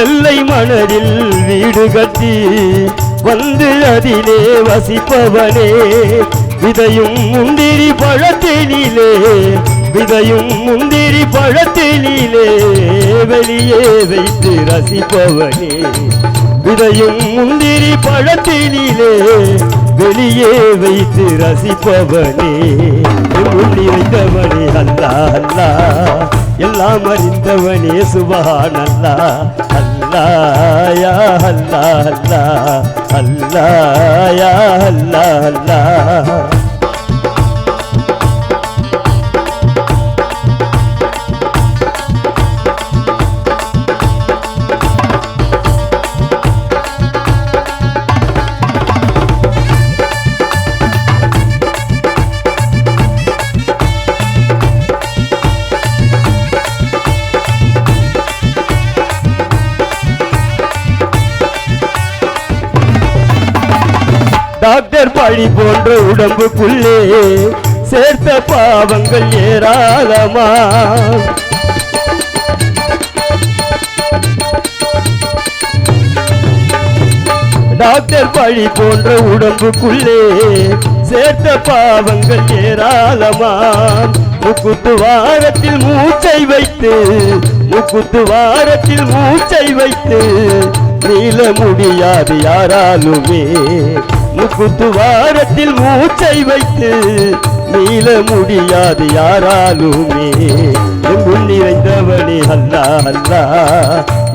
வெள்ளை மணலில் வீடு கட்டி வந்து அதிலே வசிப்பவனே விதையும் முந்திரி பழத்தினிலே விதையும் முந்திரி பழத்தினிலே வெளியே வைத்து ரசிப்பவனே விதையும் முந்திரி பழத்தினிலே வெளியே வைத்து ரசிப்பவனே முன்னி வைத்தவனே அல்லா அல்லா எல்லாம் அறிந்தவனே சுபான் அல்லா அல்லா யா அல்லா அல்லா அல்லா யா அல்லா அல்லா டாக்டர் பழி போன்ற உடம்புக்குள்ளே சேர்த்த பாவங்கள் ஏராளமா டாக்டர் பழி போன்ற உடம்புக்குள்ளே சேர்த்த பாவங்கள் ஏராளமா முக்குத்து வாரத்தில் மூச்சை வைத்து முக்குத்து வாரத்தில் மூச்சை வைத்து நீள முடியாது யாராலுமே முக்குத்து வாரத்தில் மூச்சை வைத்து நீள முடியாது யாராலுமே எங்கும் நிறைந்தவனே அல்லா அல்லா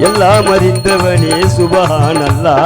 எல்லாம் அறிந்தவனே சுபஹான் அல்லா